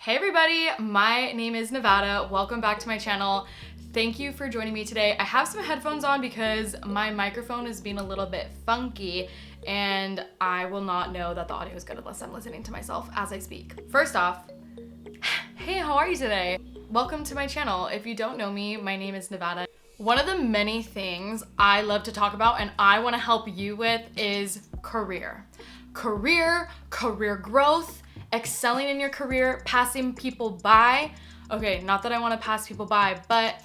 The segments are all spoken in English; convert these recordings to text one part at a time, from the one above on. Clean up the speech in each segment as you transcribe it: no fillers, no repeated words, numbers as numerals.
Hey everybody, my name is Nevada. Welcome back to my channel. Thank you for joining me today. I have some headphones on because my microphone is being a little bit funky and I will not know that the audio is good unless I'm listening to myself as I speak. First off, hey, how are you today? Welcome to my channel. If you don't know me, my name is Nevada. One of the many things I love to talk about and I want to help you with is career. Career growth, excelling in your career, passing people by. Okay, not that I want to pass people by, but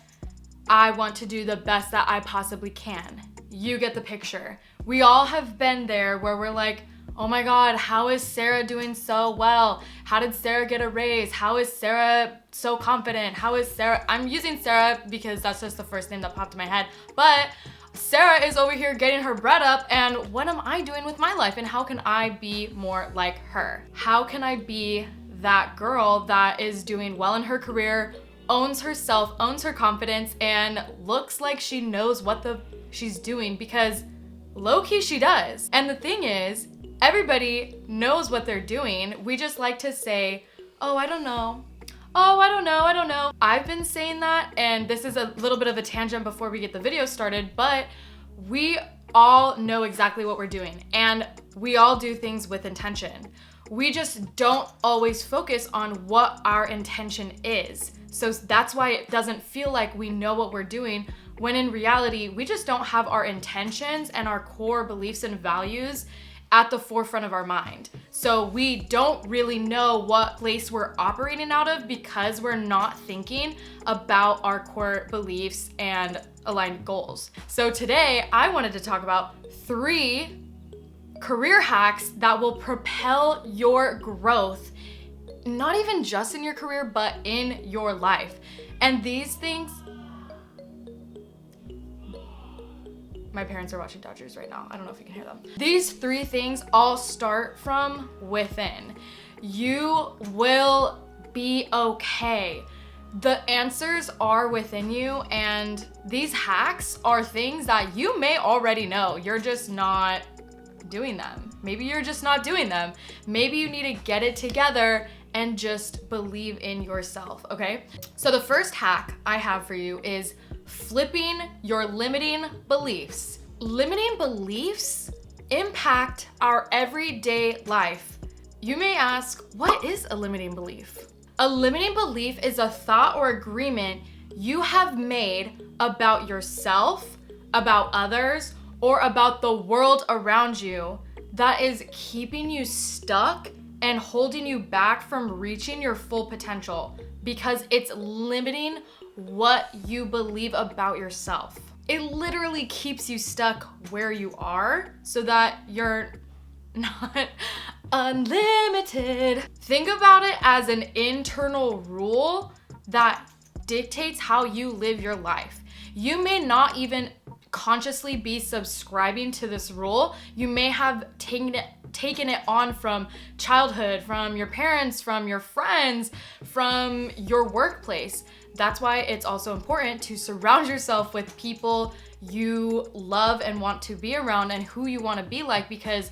I want to do the best that I possibly can. You get the picture. We all have been there where we're like, oh my God, how is Sarah doing so well? How did Sarah get a raise? How is Sarah so confident? How is Sarah? I'm using Sarah because that's just the first name that popped in my head, but Sarah is over here getting her bread up, and what am I doing with my life and how can I be more like her? How can I be that girl that is doing well in her career, owns herself, owns her confidence, and looks like she knows what she's doing, because low-key she does. And the thing is, everybody knows what they're doing. We just like to say, oh, I don't know. Oh, I don't know. I've been saying that, and this is a little bit of a tangent before we get the video started, but we all know exactly what we're doing, and we all do things with intention. We just don't always focus on what our intention is. So that's why it doesn't feel like we know what we're doing, when in reality, we just don't have our intentions and our core beliefs and values at the forefront of our mind. So we don't really know what place we're operating out of because we're not thinking about our core beliefs and aligned goals. So today I wanted to talk about 3 career hacks that will propel your growth, not even just in your career, but in your life. And these things, my parents are watching Dodgers right now. I don't know if you can hear them. These 3 things all start from within. You will be okay. The answers are within you, and these hacks are things that you may already know. You're just not doing them. Maybe you're just not doing them. Maybe you need to get it together and just believe in yourself, okay? So the first hack I have for you is flipping your limiting beliefs. Limiting beliefs impact our everyday life. You may ask, what is a limiting belief? A limiting belief is a thought or agreement you have made about yourself, about others, or about the world around you that is keeping you stuck and holding you back from reaching your full potential because it's limiting what you believe about yourself. It literally keeps you stuck where you are so that you're not unlimited. Think about it as an internal rule that dictates how you live your life. You may not even consciously be subscribing to this rule. You may have taken it on from childhood, from your parents, from your friends, from your workplace. That's why it's also important to surround yourself with people you love and want to be around and who you want to be like, because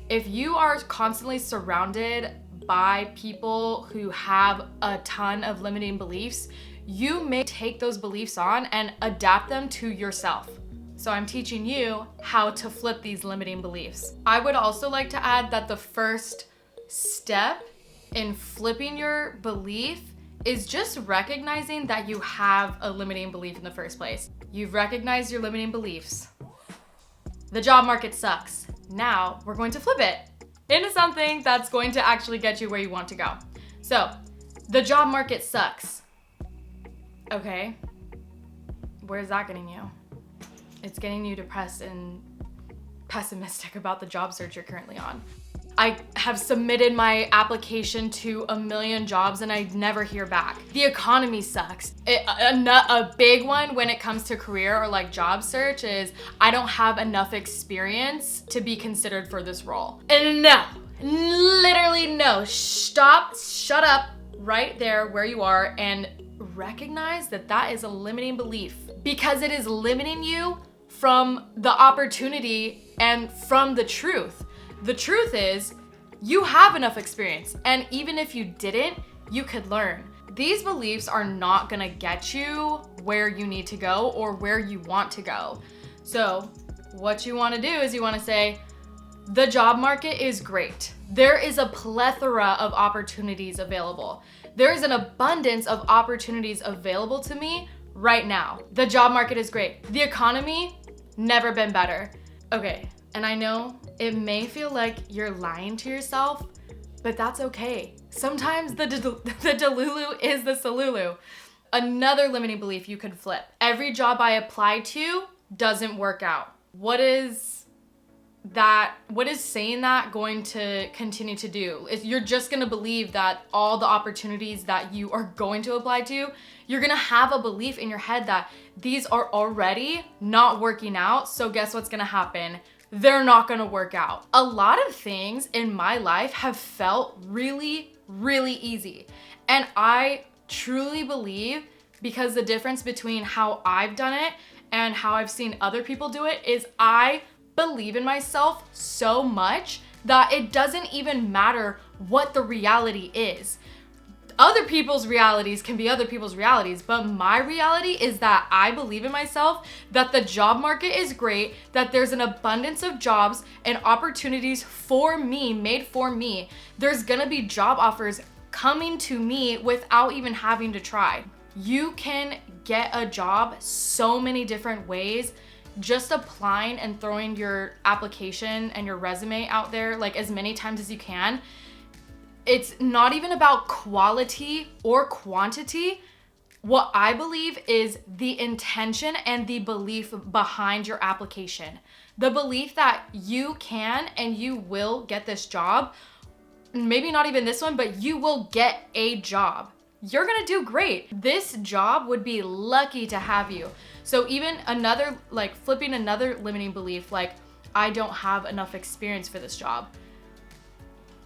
if you are constantly surrounded by people who have a ton of limiting beliefs, you may take those beliefs on and adapt them to yourself. So I'm teaching you how to flip these limiting beliefs. I would also like to add that the first step in flipping your belief is just recognizing that you have a limiting belief in the first place. You've recognized your limiting beliefs. The job market sucks. Now we're going to flip it into something that's going to actually get you where you want to go. So the job market sucks. Okay, where's that getting you? It's getting you depressed and pessimistic about the job search you're currently on. I have submitted my application to 1 million jobs and I never hear back. The economy sucks. A big one when it comes to career or like job search is I don't have enough experience to be considered for this role. And no, literally no. Shut up right there where you are and recognize that that is a limiting belief, because it is limiting you from the opportunity and from the truth. The truth is you have enough experience, and even if you didn't, you could learn. These beliefs are not gonna get you where you need to go or where you want to go. So what you wanna do is you wanna say, the job market is great. There is a plethora of opportunities available. There is an abundance of opportunities available to me right now. The job market is great. The economy, never been better. Okay, and I know it may feel like you're lying to yourself, but that's okay. Sometimes the delulu is the salulu. Another limiting belief you could flip. Every job I apply to doesn't work out. What is saying that going to continue to do? You're just gonna believe that all the opportunities that you are going to apply to, you're gonna have a belief in your head that these are already not working out, so guess what's gonna happen? They're not gonna work out. A lot of things in my life have felt really, really easy. And I truly believe, because the difference between how I've done it and how I've seen other people do it is I believe in myself so much that it doesn't even matter what the reality is. Other people's realities can be other people's realities, but my reality is that I believe in myself, that the job market is great, that there's an abundance of jobs and opportunities for me, made for me. There's gonna be job offers coming to me without even having to try. You can get a job so many different ways. Just applying and throwing your application and your resume out there like as many times as you can. It's not even about quality or quantity. What I believe is the intention and the belief behind your application. The belief that you can and you will get this job. Maybe not even this one, but you will get a job. You're gonna do great. This job would be lucky to have you. So even another, like flipping another limiting belief, like I don't have enough experience for this job.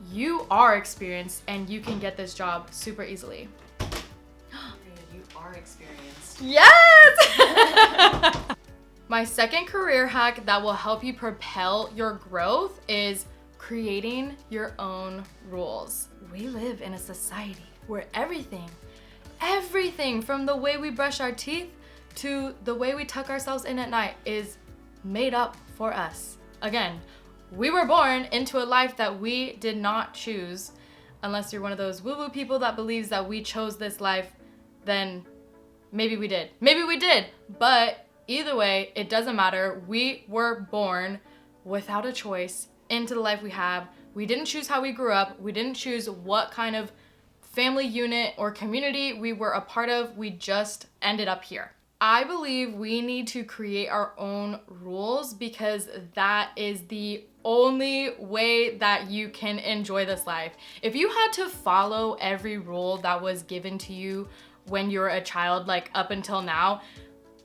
You are experienced and you can get this job super easily. You are experienced. Yes! My second career hack that will help you propel your growth is creating your own rules. We live in a society where everything from the way we brush our teeth to the way we tuck ourselves in at night is made up for us. Again, we were born into a life that we did not choose. Unless you're one of those woo-woo people that believes that we chose this life, then maybe we did. Maybe we did, but either way, it doesn't matter. We were born without a choice into the life we have. We didn't choose how we grew up. We didn't choose what kind of family unit or community we were a part of. We just ended up here. I believe we need to create our own rules because that is the only way that you can enjoy this life. If you had to follow every rule that was given to you when you were a child, like up until now,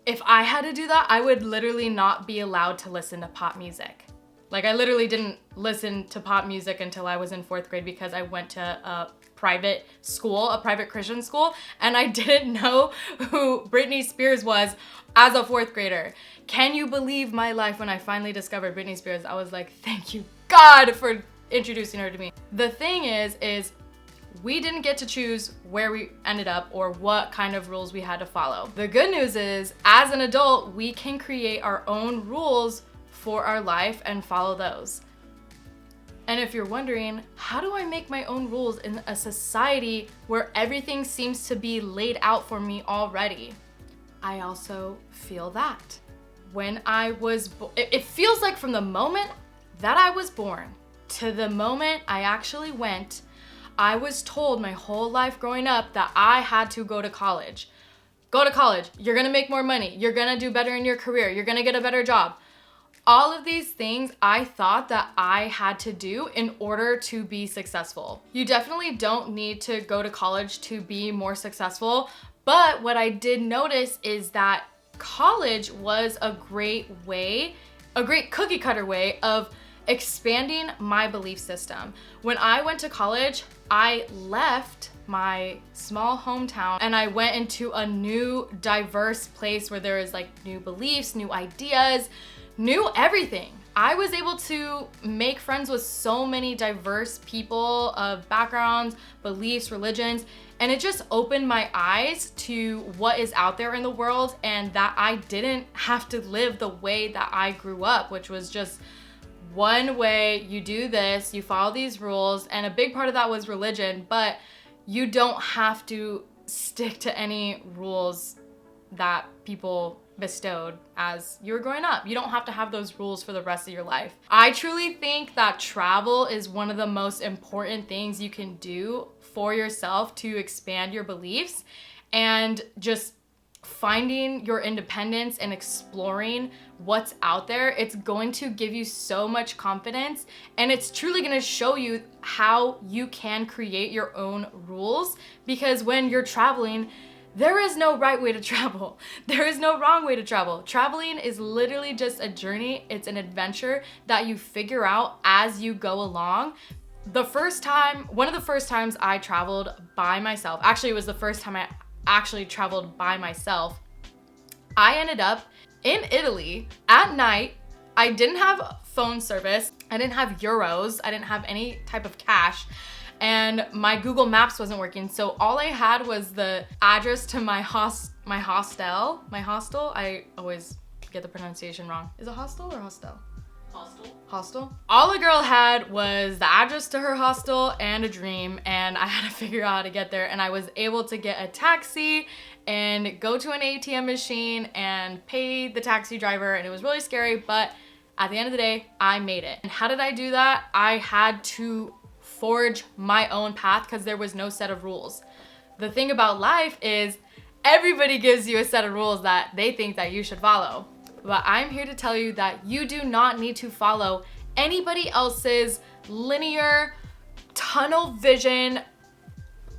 if I had to do that, I would literally not be allowed to listen to pop music. Like I literally didn't listen to pop music until I was in 4th grade because I went to a private school, a private Christian school, and I didn't know who Britney Spears was as a 4th grader. Can you believe my life when I finally discovered Britney Spears? I was like, thank you God for introducing her to me. The thing is we didn't get to choose where we ended up or what kind of rules we had to follow. The good news is, as an adult, we can create our own rules for our life and follow those. And if you're wondering, how do I make my own rules in a society where everything seems to be laid out for me already? I also feel that. When I was, it feels like from the moment that I was born to the moment I actually went, I was told my whole life growing up that I had to go to college. Go to college, you're gonna make more money, you're gonna do better in your career, you're gonna get a better job. All of these things I thought that I had to do in order to be successful. You definitely don't need to go to college to be more successful, but what I did notice is that college was a great way, a great cookie cutter way of expanding my belief system. When I went to college, I left my small hometown and I went into a new diverse place where there is like new beliefs, new ideas, new everything. I was able to make friends with so many diverse people of backgrounds, beliefs, religions, and it just opened my eyes to what is out there in the world, and that I didn't have to live the way that I grew up, which was just one way. You do this, you follow these rules, and a big part of that was religion, but you don't have to stick to any rules that people bestowed as you were growing up. You don't have to have those rules for the rest of your life. I truly think that travel is one of the most important things you can do for yourself to expand your beliefs, and just finding your independence and exploring what's out there. It's going to give you so much confidence, and it's truly going to show you how you can create your own rules, because when you're traveling, there is no right way to travel. There is no wrong way to travel. Traveling is literally just a journey. It's an adventure that you figure out as you go along. One of the first times I traveled by myself, actually it was the first time I actually traveled by myself, I ended up in Italy at night. I didn't have phone service. I didn't have euros. I didn't have any type of cash. And my Google Maps wasn't working. So all I had was the address to my hostel. I always get the pronunciation wrong. Is it hostel or hostel? Hostel. All the girl had was the address to her hostel and a dream, and I had to figure out how to get there. And I was able to get a taxi and go to an ATM machine and pay the taxi driver, and it was really scary, but at the end of the day, I made it. And how did I do that? I had to forge my own path, because there was no set of rules. The thing about life is everybody gives you a set of rules that they think that you should follow. But I'm here to tell you that you do not need to follow anybody else's linear, tunnel vision,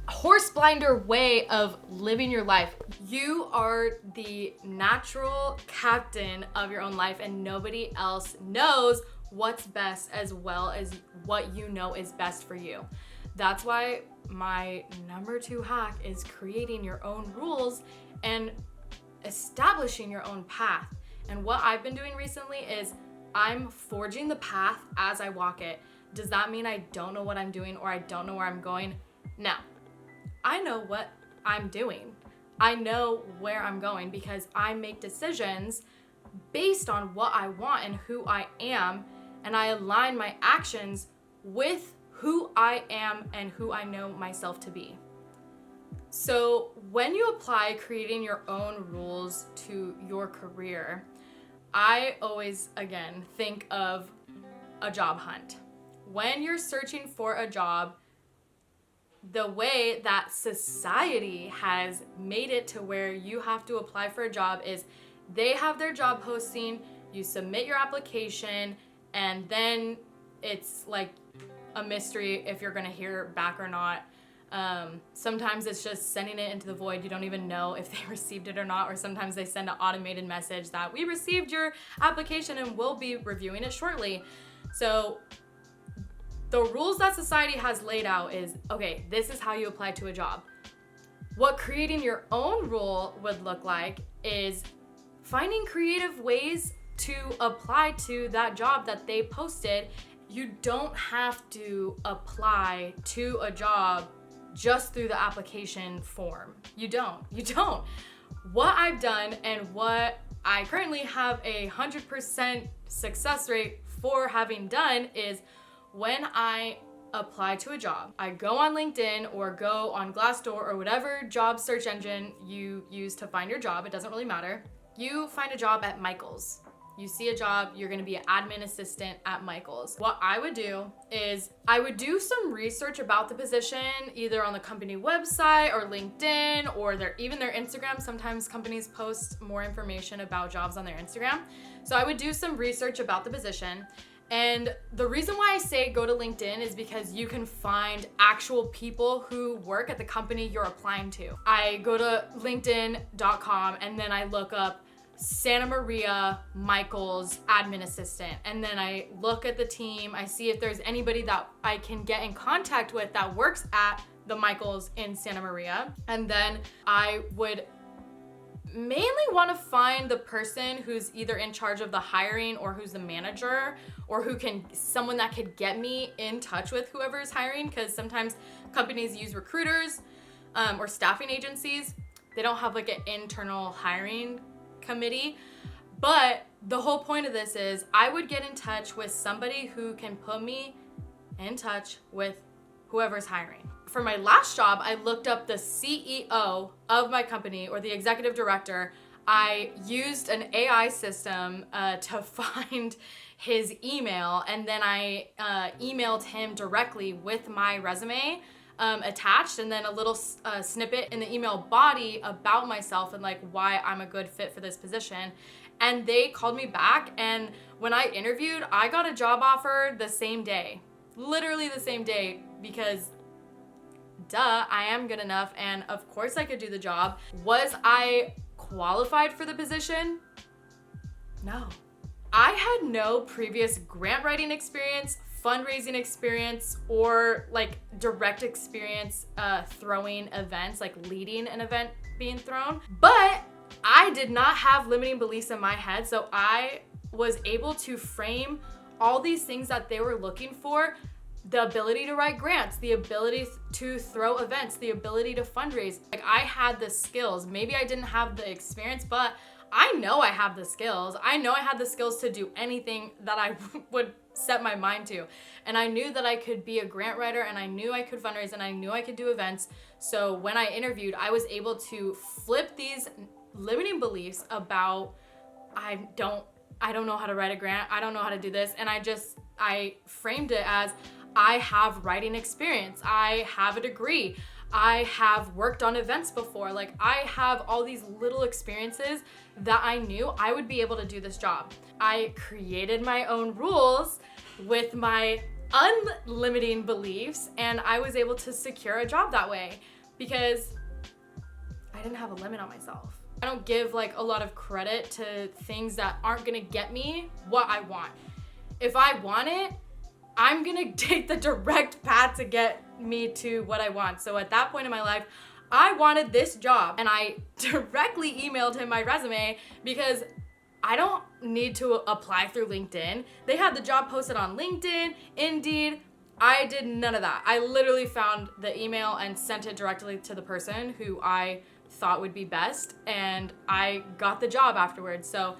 horse blinder way of living your life. You are the natural captain of your own life, and nobody else knows what's best as well as what you know is best for you. That's why my number 2 hack is creating your own rules and establishing your own path. And what I've been doing recently is I'm forging the path as I walk it. Does that mean I don't know what I'm doing or I don't know where I'm going? No. I know what I'm doing. I know where I'm going, because I make decisions based on what I want and who I am, and I align my actions with who I am and who I know myself to be. So when you apply creating your own rules to your career, I always, again, think of a job hunt. When you're searching for a job, the way that society has made it to where you have to apply for a job is they have their job posting, you submit your application, and then it's like a mystery if you're gonna hear back or not. Sometimes it's just sending it into the void. You don't even know if they received it or not, or sometimes they send an automated message that we received your application and we'll be reviewing it shortly. So the rules that society has laid out is, okay, this is how you apply to a job. What creating your own rule would look like is finding creative ways to apply to that job that they posted. You don't have to apply to a job just through the application form. You don't. What I've done and what I currently have 100% success rate for having done is when I apply to a job, I go on LinkedIn or go on Glassdoor or whatever job search engine you use to find your job. It doesn't really matter. You find a job at Michael's. You see a job, you're gonna be an admin assistant at Michael's. What I would do is I would do some research about the position, either on the company website or LinkedIn or even their Instagram. Sometimes companies post more information about jobs on their Instagram. So I would do some research about the position. And the reason why I say go to LinkedIn is because you can find actual people who work at the company you're applying to. I go to linkedin.com and then I look up Santa Maria Michael's admin assistant, and then I look at the team. I see if there's anybody that I can get in contact with that works at the Michael's in Santa Maria, and then I would mainly want to find the person who's either in charge of the hiring or who's the manager or someone that could get me in touch with whoever is hiring, because sometimes companies use recruiters or staffing agencies. They don't have like an internal hiring committee. But the whole point of this is I would get in touch with somebody who can put me in touch with whoever's hiring. For my last job, I looked up the CEO of my company or the executive director. I used an AI system to find his email, and then I emailed him directly with my resume attached, and then a little snippet in the email body about myself and like why I'm a good fit for this position. And they called me back, and when I interviewed, I got a job offer the same day. Literally the same day, because duh, I am good enough, and of course I could do the job. Was I qualified for the position? No. I had no previous grant writing experience, fundraising experience, or like direct experience throwing events, like leading an event being thrown. But I did not have limiting beliefs in my head, so I was able to frame all these things that they were looking for: the ability to write grants, the ability to throw events, the ability to fundraise. Like, I had the skills. Maybe I didn't have the experience, but I know I have the skills. I know I had the skills to do anything that I would set my mind to. And I knew that I could be a grant writer, and I knew I could fundraise, and I knew I could do events. So when I interviewed, I was able to flip these limiting beliefs about I don't know how to write a grant, I don't know how to do this, and I framed it as I have writing experience, I have a degree, I have worked on events before. Like, I have all these little experiences that I knew I would be able to do this job. I created my own rules with my unlimiting beliefs, and I was able to secure a job that way because I didn't have a limit on myself. I don't give like a lot of credit to things that aren't gonna get me what I want. If I want it, I'm gonna take the direct path to get me to what I want. So at that point in my life, I wanted this job, and I directly emailed him my resume because I don't need to apply through LinkedIn. They had the job posted on LinkedIn, Indeed. I did none of that. I literally found the email and sent it directly to the person who I thought would be best, and I got the job afterwards. So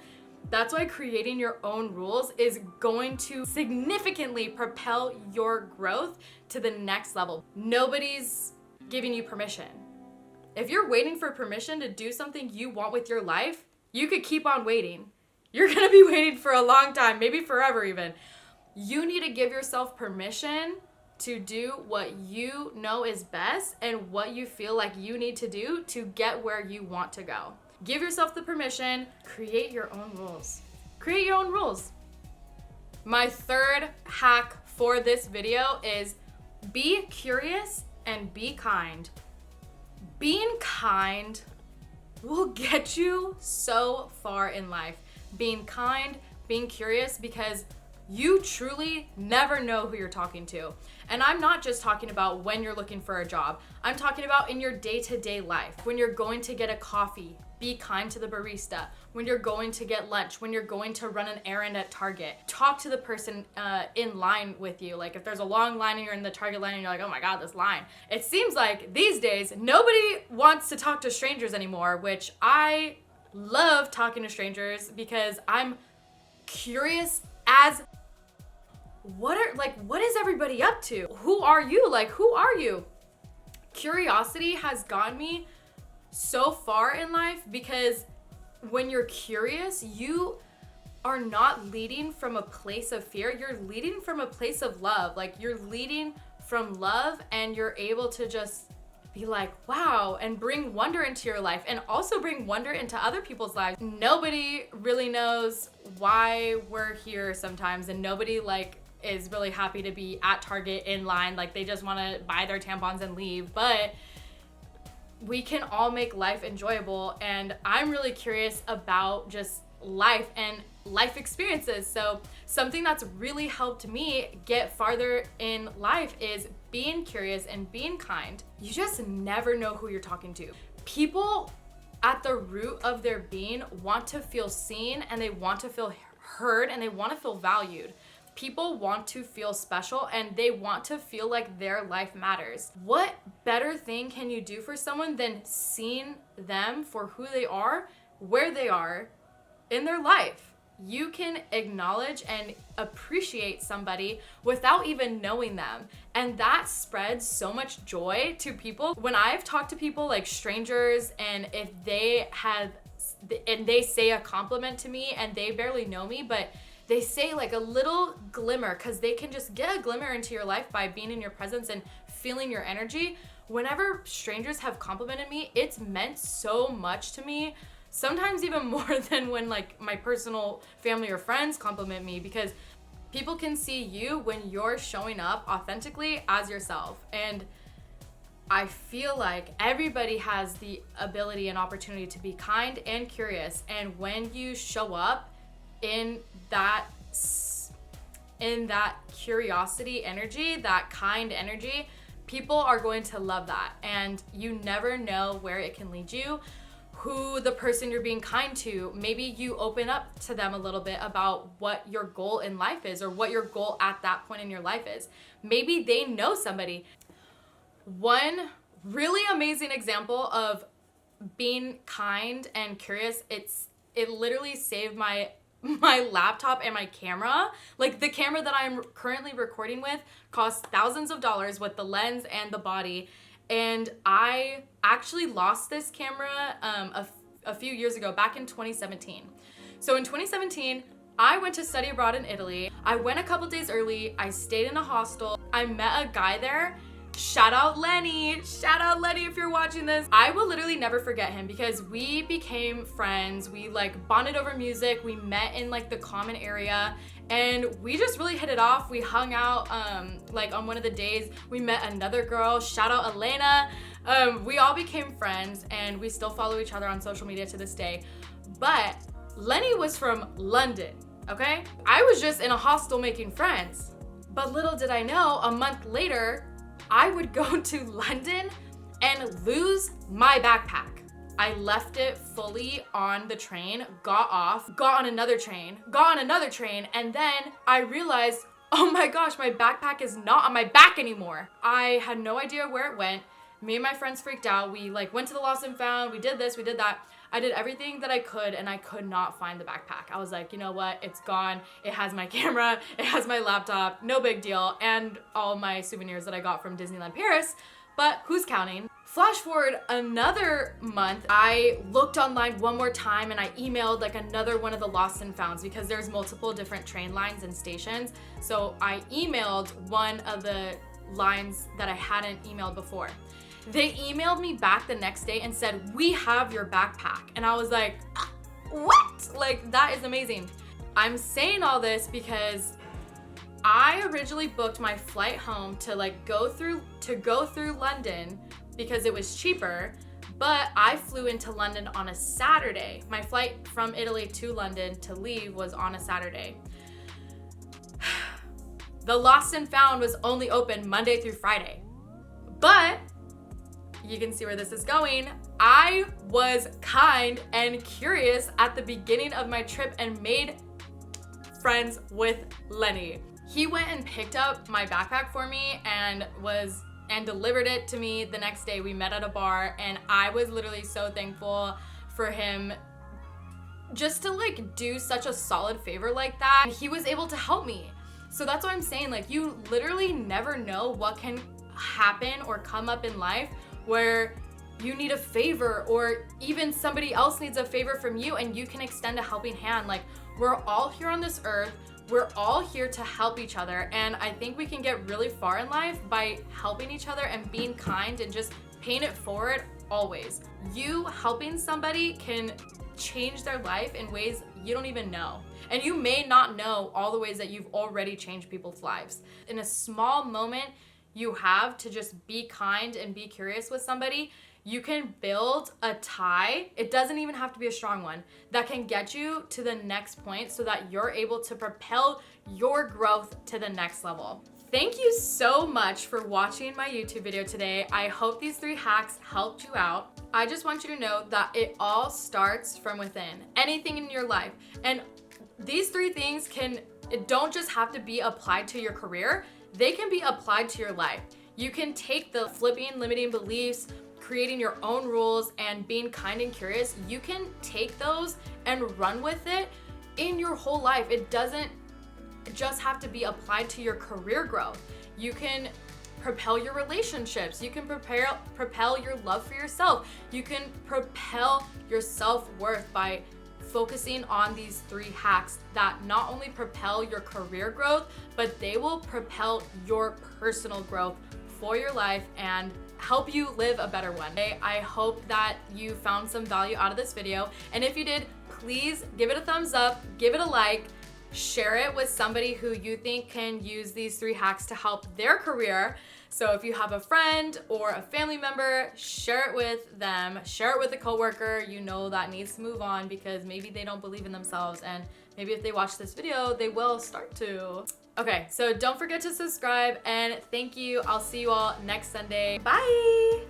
that's why creating your own rules is going to significantly propel your growth to the next level. Nobody's giving you permission. If you're waiting for permission to do something you want with your life, you could keep on waiting. You're gonna be waiting for a long time, maybe forever even. You need to give yourself permission to do what you know is best and what you feel like you need to do to get where you want to go. Give yourself the permission, create your own rules. Create your own rules. My third hack for this video is be curious and be kind. Being kind will get you so far in life. Being kind, being curious, because you truly never know who you're talking to. And I'm not just talking about when you're looking for a job. I'm talking about in your day-to-day life. When you're going to get a coffee, be kind to the barista. When you're going to get lunch, when you're going to run an errand at Target, talk to the person in line with you. Like, if there's a long line and you're in the Target line and you're like, oh my God, this line. It seems like these days, nobody wants to talk to strangers anymore, which I love talking to strangers because I'm curious as what is everybody up to? Who are you? Like, who are you? Curiosity has gotten me so far in life because when you're curious, you are not leading from a place of fear. You're leading from a place of love. Like, you're leading from love, and you're able to just be like, wow, and bring wonder into your life and also bring wonder into other people's lives. Nobody really knows why we're here sometimes, and nobody is really happy to be at Target in line. Like, they just want to buy their tampons and leave. But we can all make life enjoyable, and I'm really curious about just life and life experiences. So something that's really helped me get farther in life is being curious and being kind. You just never know who you're talking to. People, at the root of their being want to feel seen, and they want to feel heard, and they want to feel valued. People want to feel special, and they want to feel like their life matters. What better thing can you do for someone than seeing them for who they are, where they are in their life? You can acknowledge and appreciate somebody without even knowing them. And that spreads so much joy to people. When I've talked to people like strangers, and if they say a compliment to me and they barely know me, but they say like a little glimmer, because they can just get a glimmer into your life by being in your presence and feeling your energy. Whenever strangers have complimented me, it's meant so much to me. Sometimes even more than when like my personal family or friends compliment me, because people can see you when you're showing up authentically as yourself. And I feel like everybody has the ability and opportunity to be kind and curious. And when you show up in that curiosity energy, that kind energy, people are going to love that. And you never know where it can lead you, who the person you're being kind to. Maybe you open up to them a little bit about what your goal in life is, or what your goal at that point in your life is. Maybe they know somebody. One really amazing example of being kind and curious, it literally saved my laptop and my camera. Like, the camera that I'm currently recording with costs thousands of dollars with the lens and the body. And I actually lost this camera a few years ago, back in 2017. So in 2017, I went to study abroad in Italy. I went a couple days early. I stayed in a hostel. I met a guy there. Shout out Lenny. Shout out Lenny if you're watching this. I will literally never forget him, because we became friends. We like bonded over music. We met in like the common area, and we just really hit it off. We hung out like on one of the days. We met another girl. Shout out Elena. We all became friends, and we still follow each other on social media to this day. But Lenny was from London, okay? I was just in a hostel making friends. But little did I know, a month later, I would go to London and lose my backpack. I left it fully on the train, got off, got on another train, and then I realized, oh my gosh, my backpack is not on my back anymore. I had no idea where it went. Me and my friends freaked out. We like went to the lost and found, we did this, we did that. I did everything that I could, and I could not find the backpack. I was like, you know what? It's gone. It has my camera, it has my laptop, no big deal, and all my souvenirs that I got from Disneyland Paris, but who's counting? Flash forward another month, I looked online one more time, and I emailed like another one of the lost and founds, because there's multiple different train lines and stations. So I emailed one of the lines that I hadn't emailed before. They emailed me back the next day and said, we have your backpack. And I was like, what? Like, that is amazing. I'm saying all this because I originally booked my flight home to go through London because it was cheaper, but I flew into London on a Saturday. My flight from Italy to London to leave was on a Saturday. The Lost and Found was only open Monday through Friday. But you can see where this is going. I was kind and curious at the beginning of my trip and made friends with Lenny. He went and picked up my backpack for me and delivered it to me the next day. We met at a bar, and I was literally so thankful for him just to do such a solid favor like that. He was able to help me. So that's what I'm saying, you literally never know what can happen or come up in life where you need a favor, or even somebody else needs a favor from you, and you can extend a helping hand. We're all here on this earth. We're all here to help each other, and I think we can get really far in life by helping each other and being kind and just paying it forward always. You helping somebody can change their life in ways you don't even know. And you may not know all the ways that you've already changed people's lives. In a small moment you have to just be kind and be curious with somebody, you can build a tie. It doesn't even have to be a strong one, that can get you to the next point so that you're able to propel your growth to the next level. thank you so much for watching my YouTube video today. I hope these 3 hacks helped you out. I just want you to know that it all starts from within. Anything in your life. And these 3 things don't just have to be applied to your career, they can be applied to your life. You can take the flipping limiting beliefs, creating your own rules, and being kind and curious. You can take those and run with it in your whole life. It doesn't just have to be applied to your career growth. You can propel your relationships. You can propel your love for yourself. You can propel your self-worth by focusing on these 3 hacks that not only propel your career growth, but they will propel your personal growth for your life and help you live a better one. I hope that you found some value out of this video. And if you did, please give it a thumbs up, give it a like, share it with somebody who you think can use these 3 hacks to help their career. So if you have a friend or a family member, share it with them, share it with a coworker you know that needs to move on because maybe they don't believe in themselves, and maybe if they watch this video, they will start to. Okay, so don't forget to subscribe, and thank you. I'll see you all next Sunday. Bye!